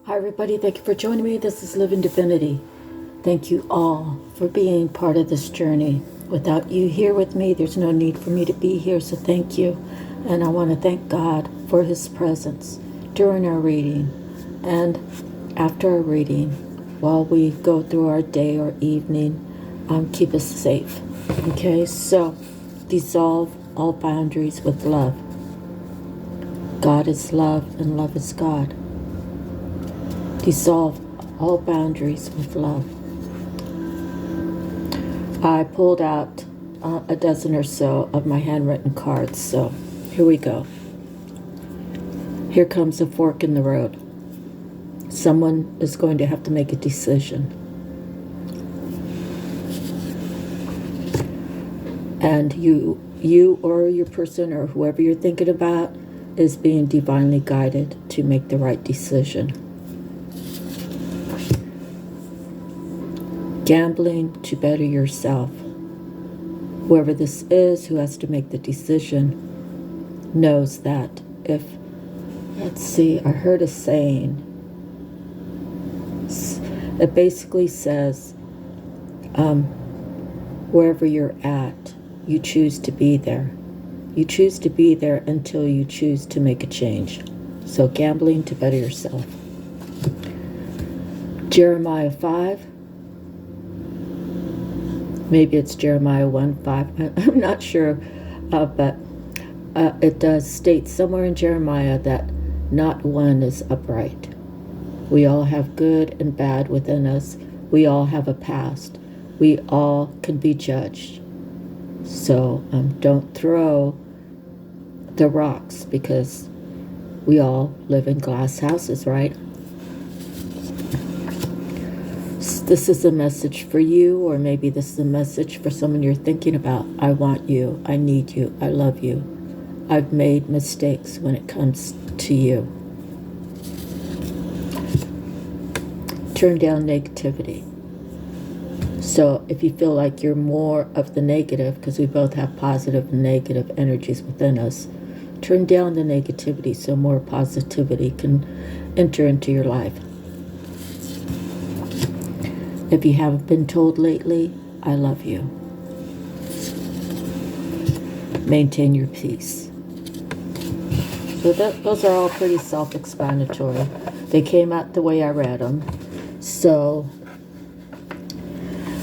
Hi, everybody. Thank you for joining me. This is Living Divinity. Thank you all for being part of this journey. Without you here with me, there's no need for me to be here, so thank you. And I want to thank God for His presence during our reading and after our reading, while we go through our day or evening. Keep us safe. Okay, so dissolve all boundaries with love. God is love, and love is God. Dissolve all boundaries with love. I pulled out a dozen or so of my handwritten cards, so here we go. Here comes a fork in the road. Someone is going to have to make a decision. And you or your person or whoever you're thinking about is being divinely guided to make the right decision. Gambling to better yourself. Whoever this is who has to make the decision knows that if, let's see, I heard a saying. It basically says, wherever you're at, you choose to be there. You choose to be there until you choose to make a change. So gambling to better yourself. Jeremiah 5. Maybe it's Jeremiah 1:5. I'm not sure, but it does state somewhere in Jeremiah that not one is upright. We all have good and bad within us. We all have a past. We all can be judged. So don't throw the rocks, because we all live in glass houses, right? This is a message for you, or maybe this is a message for someone you're thinking about. I want you. I need you. I love you. I've made mistakes when it comes to you. Turn down negativity. So if you feel like you're more of the negative, because we both have positive and negative energies within us, turn down the negativity so more positivity can enter into your life. If you haven't been told lately, I love you. Maintain your peace. So those are all pretty self-explanatory. They came out the way I read them. So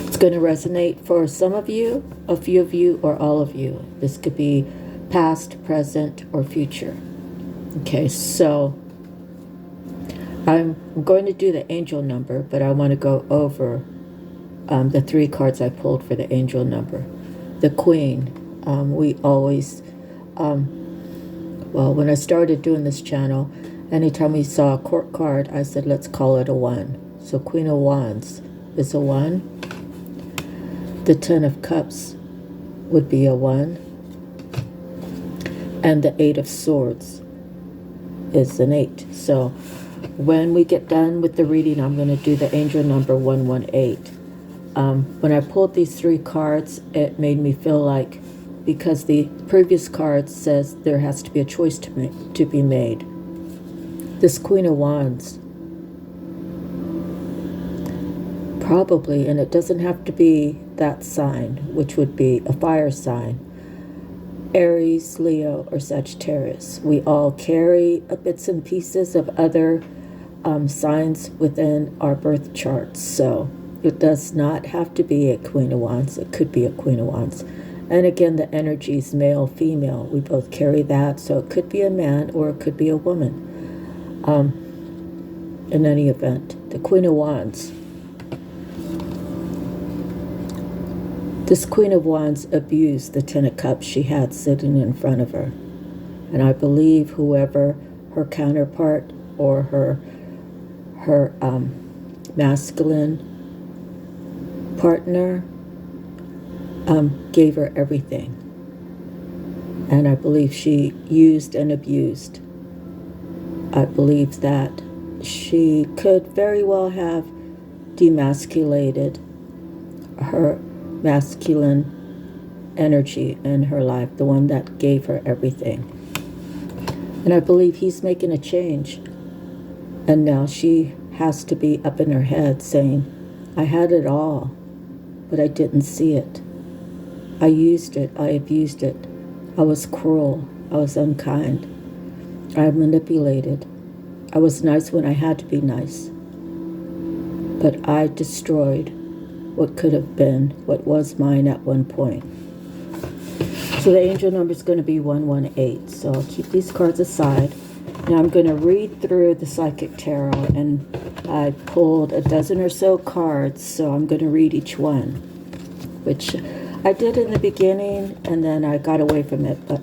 it's going to resonate for some of you, a few of you, or all of you. This could be past, present, or future. Okay, so I'm going to do the angel number, but I want to go over the 3 cards I pulled for the angel number. The Queen. We always, well, when I started doing this channel, anytime we saw a court card, I said, let's call it a 1. So Queen of Wands is a 1. The 10 of Cups would be a 1. And the 8 of Swords is an 8. So when we get done with the reading, I'm going to do the angel number 118. When I pulled these 3 cards, it made me feel like, because the previous card says there has to be a choice to be made. This Queen of Wands, probably, and it doesn't have to be that sign, which would be a fire sign, Aries, Leo, or Sagittarius. We all carry bits and pieces of other signs within our birth charts. So it does not have to be a Queen of Wands. It could be a Queen of Wands. And again, the energy is male, female. We both carry that. So it could be a man or it could be a woman. In any event, the Queen of Wands. This Queen of Wands abused the 10 of Cups she had sitting in front of her. And I believe whoever her counterpart or her masculine partner gave her everything. And I believe she used and abused. I believe that she could very well have demasculated her masculine energy in her life, the one that gave her everything. And I believe he's making a change. And now she has to be up in her head saying, I had it all, but I didn't see it. I used it. I abused it. I was cruel. I was unkind. I manipulated. I was nice when I had to be nice. But I destroyed what could have been, what was mine at one point. So the angel number is going to be 118. So I'll keep these cards aside. Now I'm going to read through the Psychic Tarot, and I pulled a dozen or so cards, so I'm going to read each one, which I did in the beginning, and then I got away from it. But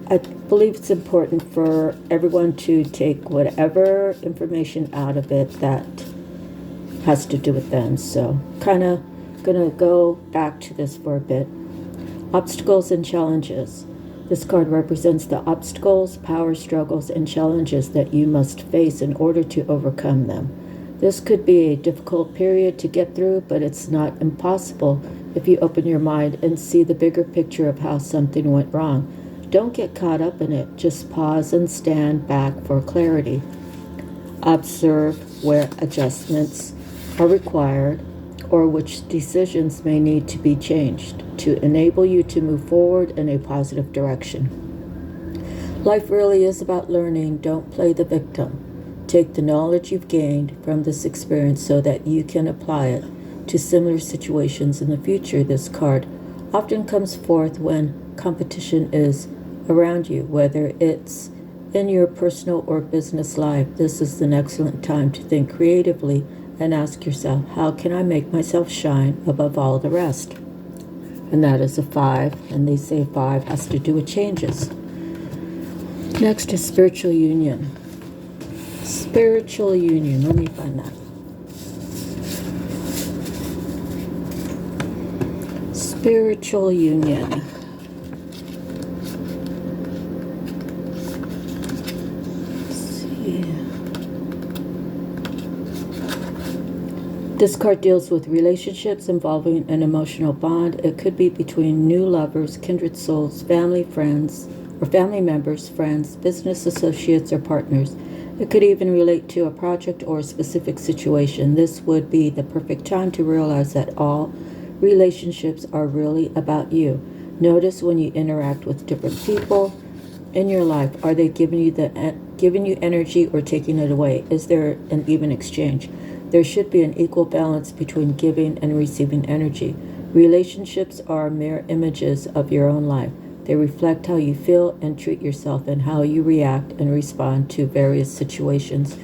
I believe it's important for everyone to take whatever information out of it that has to do with them. So kind of going to go back to this for a bit. Obstacles and challenges. This card represents the obstacles, power struggles, and challenges that you must face in order to overcome them. This could be a difficult period to get through, but it's not impossible if you open your mind and see the bigger picture of how something went wrong. Don't get caught up in it. Just pause and stand back for clarity. Observe where adjustments are required or which decisions may need to be changed to enable you to move forward in a positive direction. Life really is about learning. Don't play the victim. Take the knowledge you've gained from this experience so that you can apply it to similar situations in the future. This card often comes forth when competition is around you, whether it's in your personal or business life. This is an excellent time to think creatively and ask yourself, how can I make myself shine above all the rest? And that is a 5, and they say 5 has to do with changes. Next is spiritual union. Spiritual union, let me find that. Spiritual union. This card deals with relationships involving an emotional bond. It could be between new lovers, kindred souls, family, friends, or family members, friends, business associates, or partners. It could even relate to a project or a specific situation. This would be the perfect time to realize that all relationships are really about you. Notice when you interact with different people in your life, are they giving you energy or taking it away? Is there an even exchange? There should be an equal balance between giving and receiving energy. Relationships are mirror images of your own life. They reflect how you feel and treat yourself and how you react and respond to various situations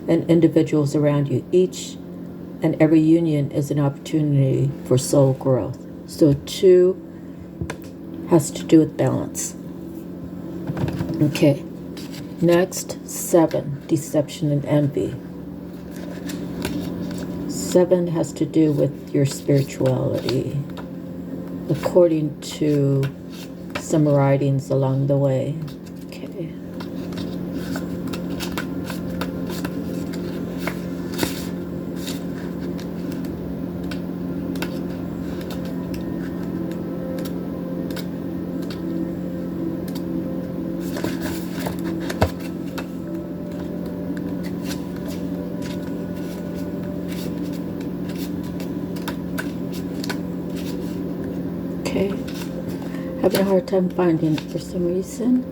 and individuals around you. Each and every union is an opportunity for soul growth. So 2 has to do with balance. Okay. Next, 7, deception and envy. 7 has to do with your spirituality, according to some writings along the way. Okay. Okay, having a hard time finding it for some reason.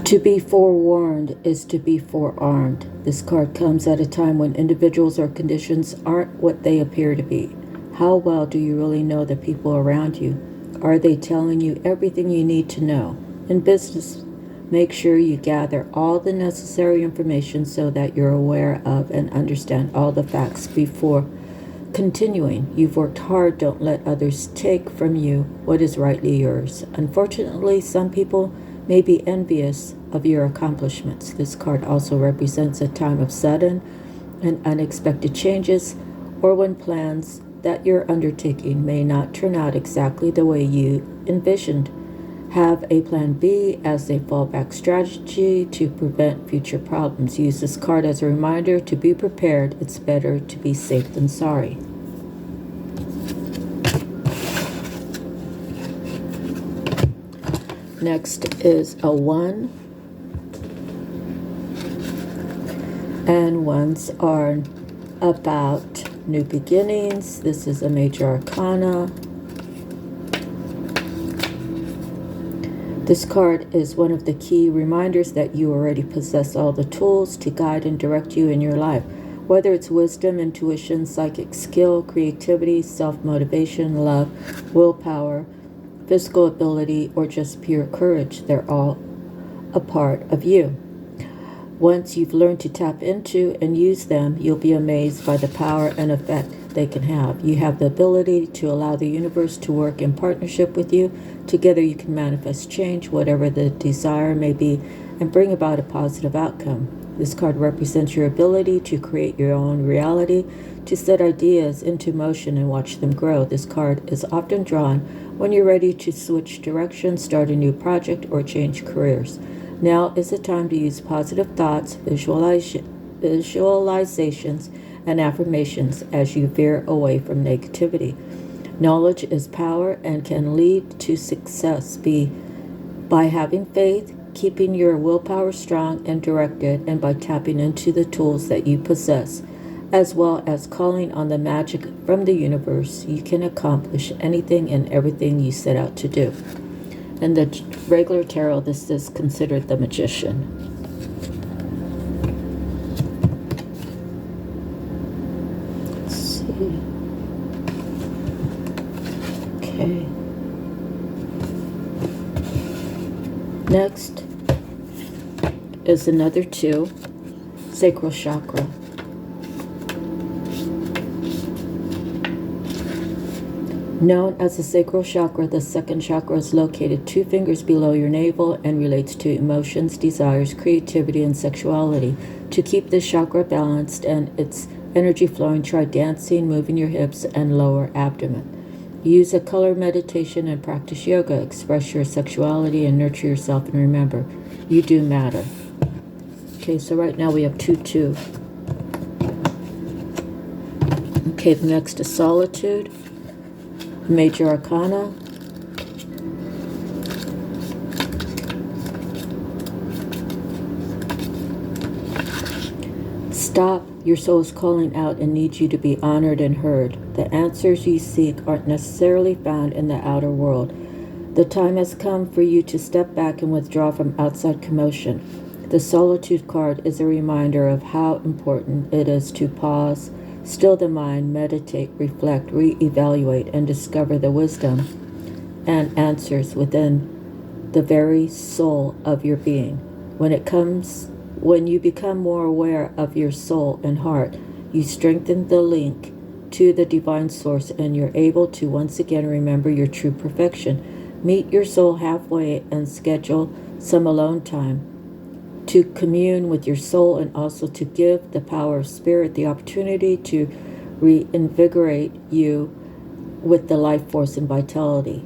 To be forewarned is to be forearmed. This card comes at a time when individuals or conditions aren't what they appear to be. How well do you really know the people around you? Are they telling you everything you need to know? In business, make sure you gather all the necessary information so that you're aware of and understand all the facts before continuing. You've worked hard. Don't let others take from you what is rightly yours. Unfortunately, some people may be envious of your accomplishments. This card also represents a time of sudden and unexpected changes, or when plans that you're undertaking may not turn out exactly the way you envisioned. Have a plan B as a fallback strategy to prevent future problems. Use this card as a reminder to be prepared. It's better to be safe than sorry. Next is a 1, and 1s are about new beginnings. This is a major arcana. This card is one of the key reminders that you already possess all the tools to guide and direct you in your life. Whether it's wisdom, intuition, psychic skill, creativity, self-motivation, love, willpower, physical ability, or just pure courage, they're all a part of you. Once you've learned to tap into and use them, you'll be amazed by the power and effect they can have. You have the ability to allow the universe to work in partnership with you. Together you can manifest change, whatever the desire may be, and bring about a positive outcome. This card represents your ability to create your own reality, to set ideas into motion and watch them grow. This card is often drawn when you're ready to switch directions, start a new project, or change careers. Now is the time to use positive thoughts, visualizations, and affirmations as you veer away from negativity. Knowledge is power and can lead to success by having faith, keeping your willpower strong and directed, and by tapping into the tools that you possess, as well as calling on the magic from the universe. You can accomplish anything and everything you set out to do. In the regular tarot, this is considered the Magician. Let's see. Okay. Next is another 2, sacral chakra. Known as the sacral chakra, the second chakra is located 2 fingers below your navel and relates to emotions, desires, creativity, and sexuality. To keep this chakra balanced and its energy flowing, try dancing, moving your hips, and lower abdomen. Use a color meditation and practice yoga. Express your sexuality and nurture yourself, and remember, you do matter. Okay, so right now we have 2-2. Okay, the next is solitude. Major arcana. Stop. Your soul is calling out and needs you to be honored and heard. The answers you seek aren't necessarily found in the outer world. The time has come for you to step back and withdraw from outside commotion. The solitude card is a reminder of how important it is to pause, still the mind, meditate, reflect, reevaluate, and discover the wisdom and answers within the very soul of your being. When you become more aware of your soul and heart, you strengthen the link to the divine source, and you're able to once again remember your true perfection. Meet your soul halfway and schedule some alone time to commune with your soul, and also to give the power of spirit the opportunity to reinvigorate you with the life force and vitality.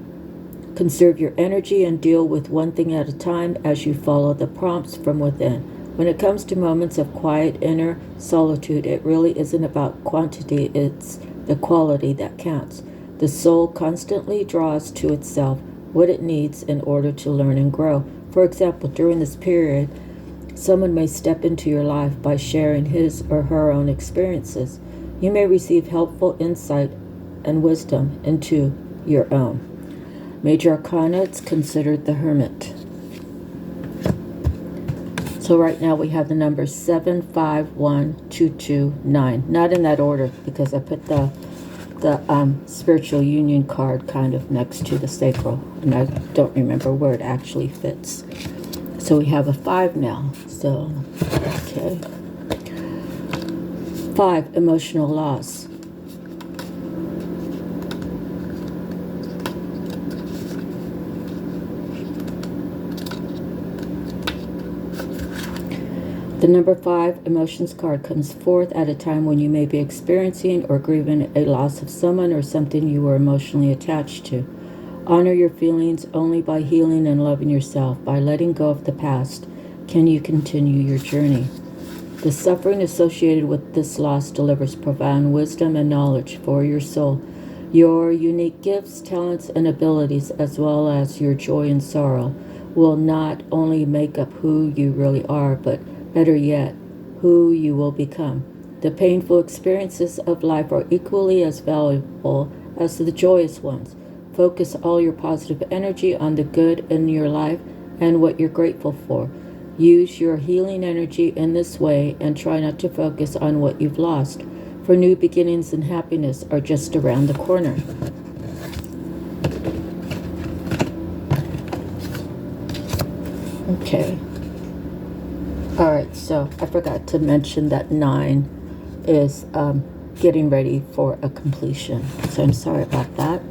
Conserve your energy and deal with one thing at a time as you follow the prompts from within. When it comes to moments of quiet inner solitude, it really isn't about quantity, it's the quality that counts. The soul constantly draws to itself what it needs in order to learn and grow. For example, during this period, someone may step into your life by sharing his or her own experiences. You may receive helpful insight and wisdom into your own. Major arcana, it's considered the Hermit. So right now we have the numbers 7, 5, 1, 2, 2, 9. Not in that order because I put the spiritual union card kind of next to the sacral, and I don't remember where it actually fits. So we have a 5 now. So, okay. 5, emotional loss. The number 5 emotions card comes forth at a time when you may be experiencing or grieving a loss of someone or something you were emotionally attached to. Honor your feelings. Only by healing and loving yourself, by letting go of the past, can you continue your journey. The suffering associated with this loss delivers profound wisdom and knowledge for your soul. Your unique gifts, talents, and abilities, as well as your joy and sorrow, will not only make up who you really are, but better yet, who you will become. The painful experiences of life are equally as valuable as the joyous ones. Focus all your positive energy on the good in your life and what you're grateful for. Use your healing energy in this way and try not to focus on what you've lost, for new beginnings and happiness are just around the corner. Okay. All right, so I forgot to mention that 9 is getting ready for a completion. So I'm sorry about that.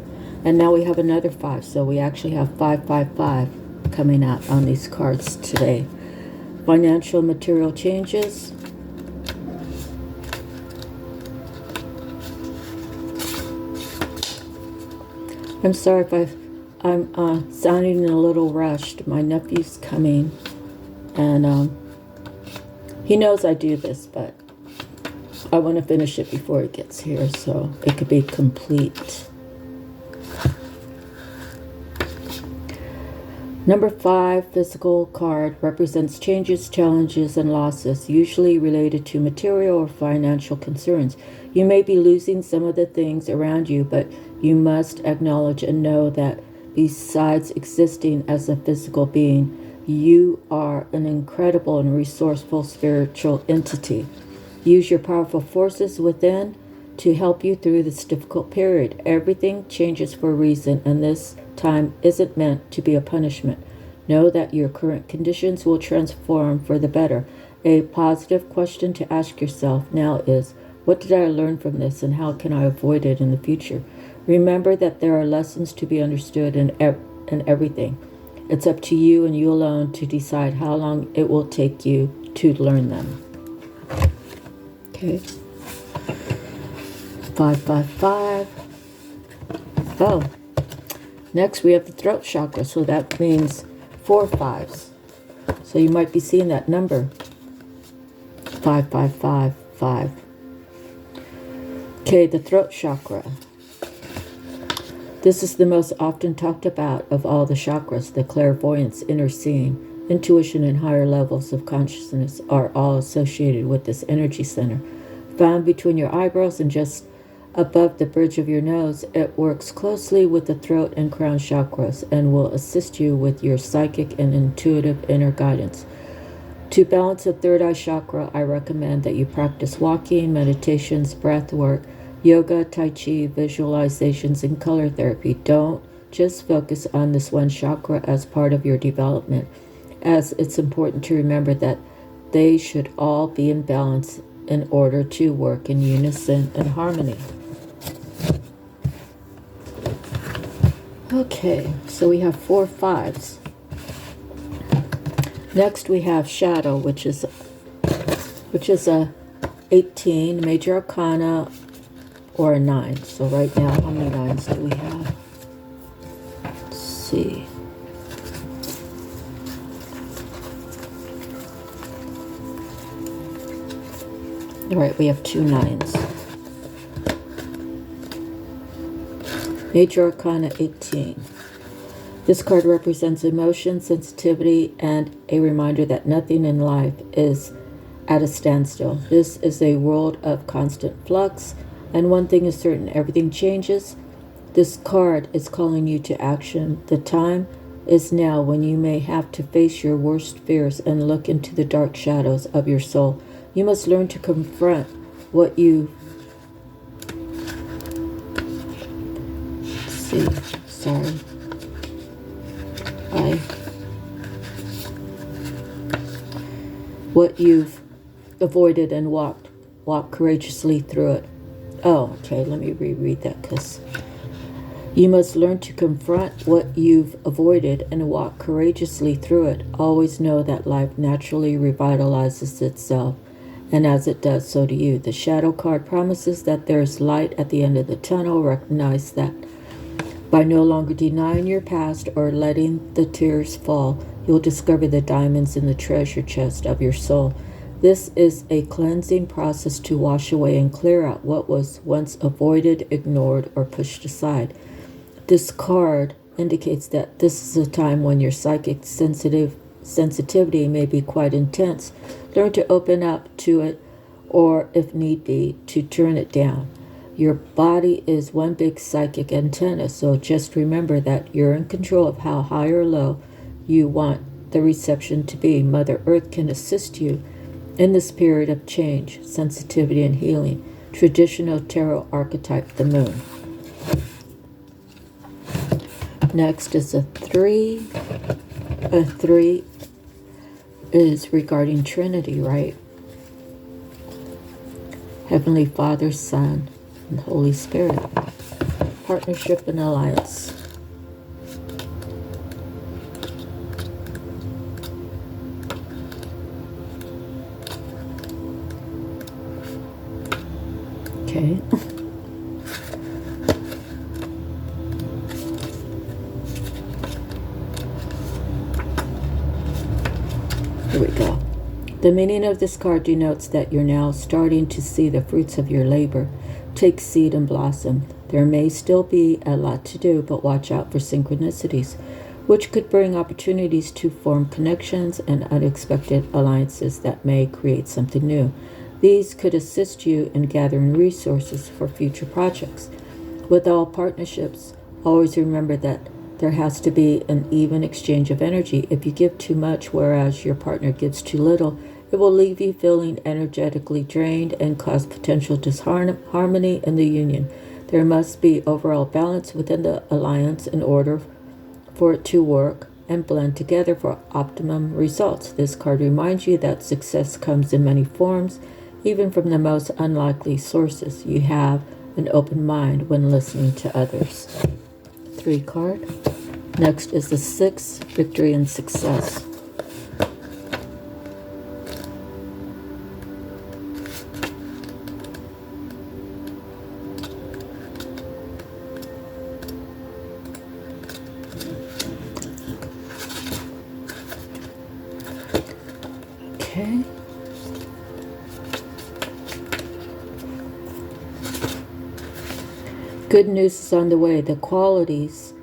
And now we have another 5. So we actually have 555 coming out on these cards today. Financial material changes. I'm sorry if I'm sounding a little rushed. My nephew's coming, and he knows I do this, but I want to finish it before he gets here so it could be complete. Number 5, physical card, represents changes, challenges, and losses, usually related to material or financial concerns. You may be losing some of the things around you, but you must acknowledge and know that besides existing as a physical being, you are an incredible and resourceful spiritual entity. Use your powerful forces within to help you through this difficult period. Everything changes for a reason, and this time isn't meant to be a punishment. Know that your current conditions will transform for the better. A positive question to ask yourself now is, what did I learn from this, and how can I avoid it in the future? Remember that there are lessons to be understood in everything. It's up to you and you alone to decide how long it will take you to learn them. Okay. 555. Oh. Next we have the throat chakra, so that means 4 5s. So you might be seeing that number. 5555. Okay, the throat chakra. This is the most often talked about of all the chakras. The clairvoyance, inner seeing, intuition, and higher levels of consciousness are all associated with this energy center. Found between your eyebrows and just above the bridge of your nose, it works closely with the throat and crown chakras and will assist you with your psychic and intuitive inner guidance. To balance the third eye chakra, I recommend that you practice walking, meditations, breath work, yoga, tai chi, visualizations, and color therapy. Don't just focus on this one chakra as part of your development, as it's important to remember that they should all be in balance in order to work in unison and harmony. Okay, so we have 4 5s. Next we have shadow, which is a 18, major arcana, or a 9. So right now, how many 9s do we have? Let's see. All right, we have 2 9s. Major Arcana 18. This card represents emotion, sensitivity, and a reminder that nothing in life is at a standstill. This is a world of constant flux, and one thing is certain, everything changes. This card is calling you to action. The time is now when you may have to face your worst fears and look into the dark shadows of your soul. You must learn to confront what you what you've avoided and walk courageously through it. Oh, okay, let me reread that, because you must learn to confront what you've avoided and walk courageously through it. Always know that life naturally revitalizes itself, and as it does, so do you. The shadow card promises that there is light at the end of the tunnel. Recognize that by no longer denying your past or letting the tears fall, you'll discover the diamonds in the treasure chest of your soul. This is a cleansing process to wash away and clear out what was once avoided, ignored, or pushed aside. This card indicates that this is a time when your psychic sensitivity may be quite intense. Learn to open up to it, or if need be, to turn it down. Your body is one big psychic antenna, so just remember that you're in control of how high or low you want the reception to be. Mother Earth can assist you in this period of change, sensitivity, and healing. Traditional tarot archetype, the moon. Next is a 3. A 3 is regarding Trinity, right? Heavenly Father, Son, and Holy Spirit. Partnership and alliance. Okay. Here we go. The meaning of this card denotes that you're now starting to see the fruits of your labor take seed and blossom. There may still be a lot to do, but watch out for synchronicities, which could bring opportunities to form connections and unexpected alliances that may create something new. These could assist you in gathering resources for future projects. With all partnerships, always remember that there has to be an even exchange of energy. If you give too much, whereas your partner gives too little, it will leave you feeling energetically drained and cause potential disharmony in the union. There must be overall balance within the alliance in order for it to work and blend together for optimum results. This card reminds you that success comes in many forms, even from the most unlikely sources. You have an open mind when listening to others. 3 card. Next is the 6, victory and success. Okay. Good news is on the way. The qualities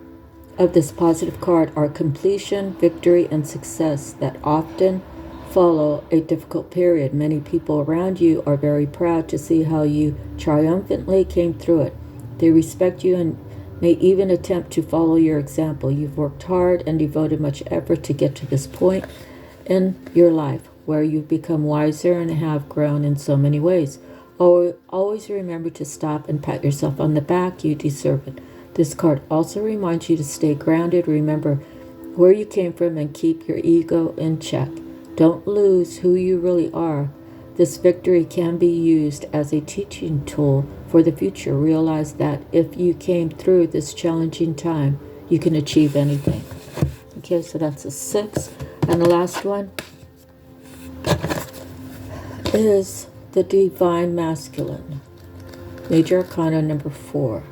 of this positive card are completion, victory, and success that often follow a difficult period. Many people around you are very proud to see how you triumphantly came through it. They respect you and may even attempt to follow your example. You've worked hard and devoted much effort to get to this point in your life where you've become wiser and have grown in so many ways. Always remember to stop and pat yourself on the back. You deserve it. This card also reminds you to stay grounded. Remember where you came from and keep your ego in check. Don't lose who you really are. This victory can be used as a teaching tool for the future. Realize that if you came through this challenging time, you can achieve anything. Okay, so that's a 6. And the last one is the Divine Masculine. Major Arcana number 4.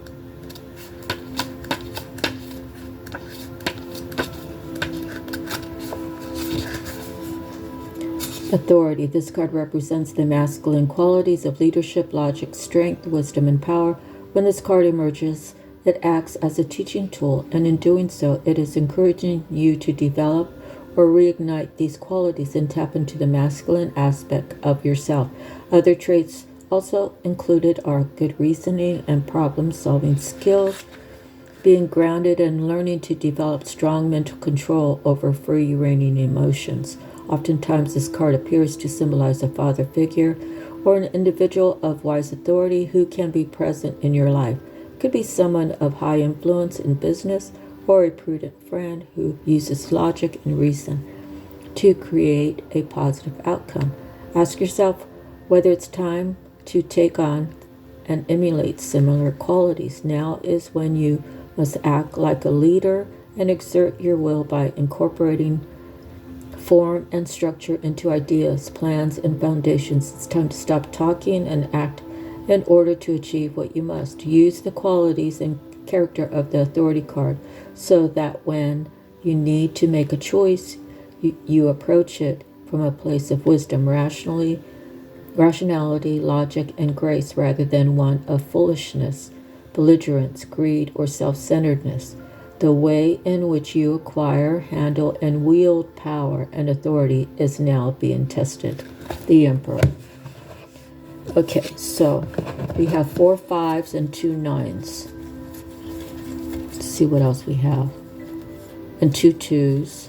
Authority. This card represents the masculine qualities of leadership, logic, strength, wisdom, and power. When this card emerges, it acts as a teaching tool, and in doing so, it is encouraging you to develop or reignite these qualities and tap into the masculine aspect of yourself. Other traits also included are good reasoning and problem-solving skills, being grounded and learning to develop strong mental control over free-reigning emotions. Oftentimes, this card appears to symbolize a father figure or an individual of wise authority who can be present in your life. It could be someone of high influence in business or a prudent friend who uses logic and reason to create a positive outcome. Ask yourself whether it's time to take on and emulate similar qualities. Now is when you must act like a leader and exert your will by incorporating form and structure into ideas, plans, and foundations. It's time to stop talking and act in order to achieve what you must. Use the qualities and character of the authority card so that when you need to make a choice, you approach it from a place of wisdom, rationality, logic, and grace rather than one of foolishness, belligerence, greed, or self-centeredness. The way in which you acquire, handle, and wield power and authority is now being tested. The Emperor. Okay, so we have 4 5s and 2 9s. Let's see what else we have. And 2 2s.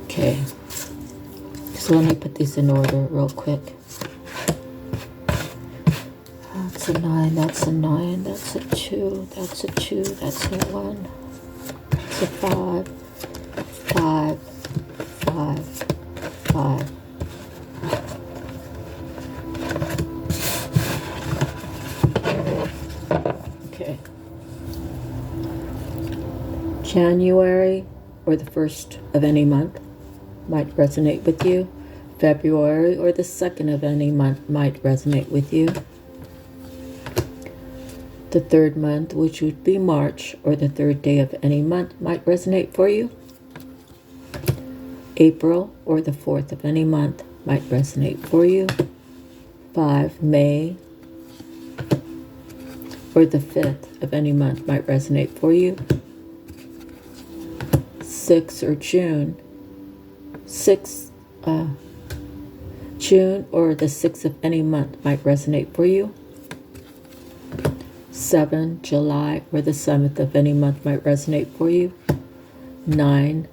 Okay. So let me put these in order real quick. That's a 9, that's a 9, that's a 2, that's a 2, that's a 1, that's a 5, 5, 5, 5. Okay. January or the 1st of any month might resonate with you. February or the 2nd of any month might resonate with you. The 3rd month, which would be March, or the 3rd day of any month might resonate for you. April or the 4th of any month might resonate for you. 5, May or the 5th of any month might resonate for you. 6 or June. 6, June or the 6th of any month might resonate for you. 7, July or the 7th of any month might resonate for you. 9,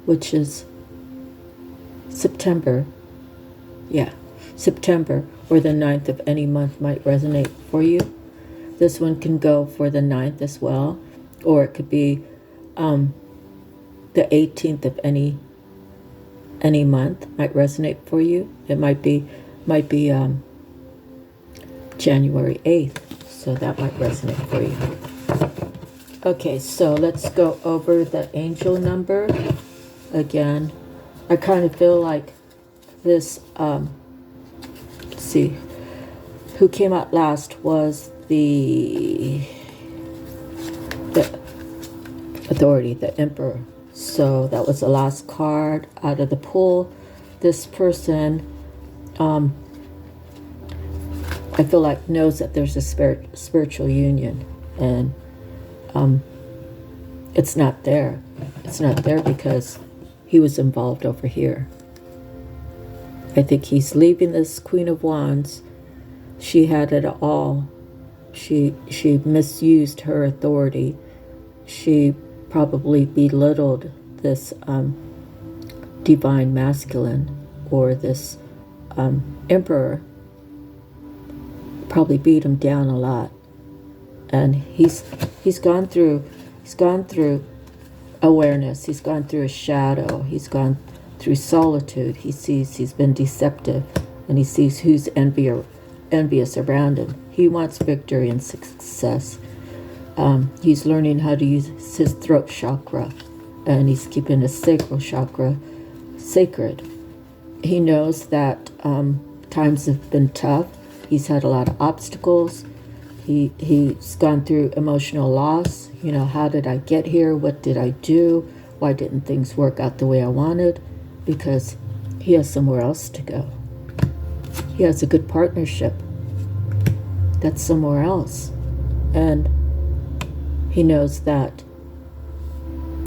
which is September. Yeah, September or the 9th of any month might resonate for you. This one can go for the 9th as well, or it could be the 18th of any month might resonate for you. It might be January 8th. So that might resonate for you. Okay, so let's go over the angel number again. I kind of feel like this, let's see, who came out last was the authority, the Emperor. So that was the last card out of the pool. This person, I feel like knows that there's a spiritual union, and it's not there. It's not there because he was involved over here. I think he's leaving this Queen of Wands. She had it all. She misused her authority. She probably belittled this divine masculine, or this emperor. Probably beat him down a lot, and he's gone through awareness. He's gone through a shadow. He's gone through solitude. He sees he's been deceptive, and he sees who's envious around him. He wants victory and success. He's learning how to use his throat chakra, and he's keeping his sacral chakra sacred. He knows that times have been tough. He's had a lot of obstacles. He's gone through emotional loss. You know, how did I get here? What did I do? Why didn't things work out the way I wanted? Because he has somewhere else to go. He has a good partnership that's somewhere else. And he knows that,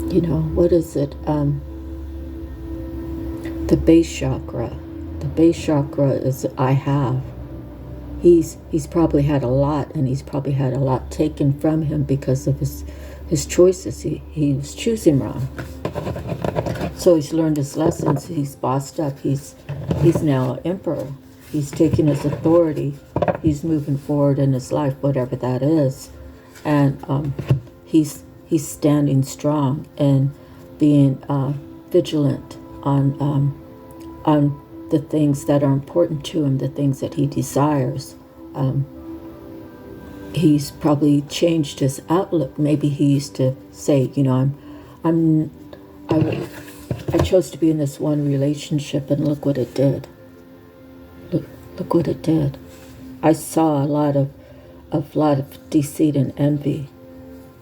you know, what is it? The base chakra. The base chakra is I have. He's probably had a lot, and he's probably had a lot taken from him because of his choices. He was choosing wrong. So he's learned his lessons. He's bossed up. He's now an emperor. He's taking his authority. He's moving forward in his life, whatever that is, and he's standing strong and being vigilant on the things that are important to him, the things that he desires. He's probably changed his outlook. Maybe he used to say, you know, I chose to be in this one relationship, and look what it did. Look what it did. I saw a lot of deceit and envy.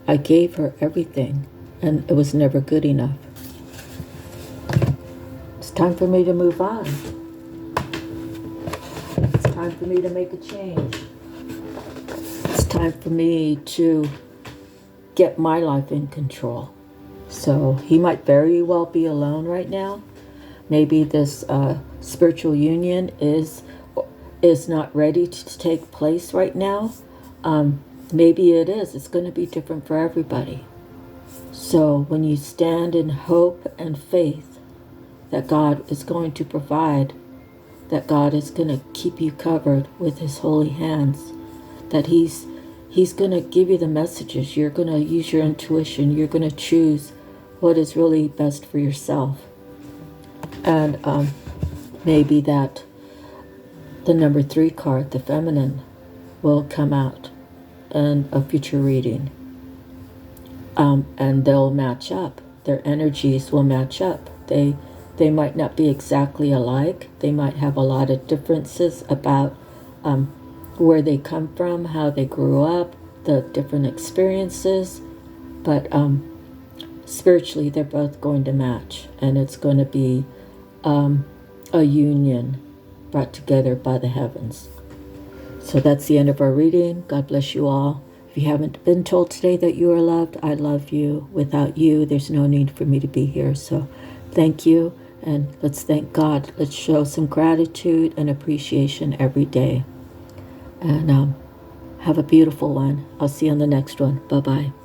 I gave her everything, and it was never good enough. It's time for me to move on. It's time for me to make a change. It's time for me to get my life in control. So he might very well be alone right now. Maybe this spiritual union is not ready to take place right now. Maybe it is. It's going to be different for everybody. So when you stand in hope and faith that God is going to provide, that God is going to keep you covered with his holy hands, that he's going to give you the messages. You're going to use your intuition. You're going to choose what is really best for yourself. And maybe that the number 3 card, the feminine, will come out in a future reading. And they'll match up. Their energies will match up. They might not be exactly alike. They might have a lot of differences about where they come from, how they grew up, the different experiences. But spiritually, they're both going to match. And it's going to be a union brought together by the heavens. So that's the end of our reading. God bless you all. If you haven't been told today that you are loved, I love you. Without you, there's no need for me to be here. So thank you, and let's thank God. Let's show some gratitude and appreciation every day. And have a beautiful one. I'll see you on the next one. Bye-bye.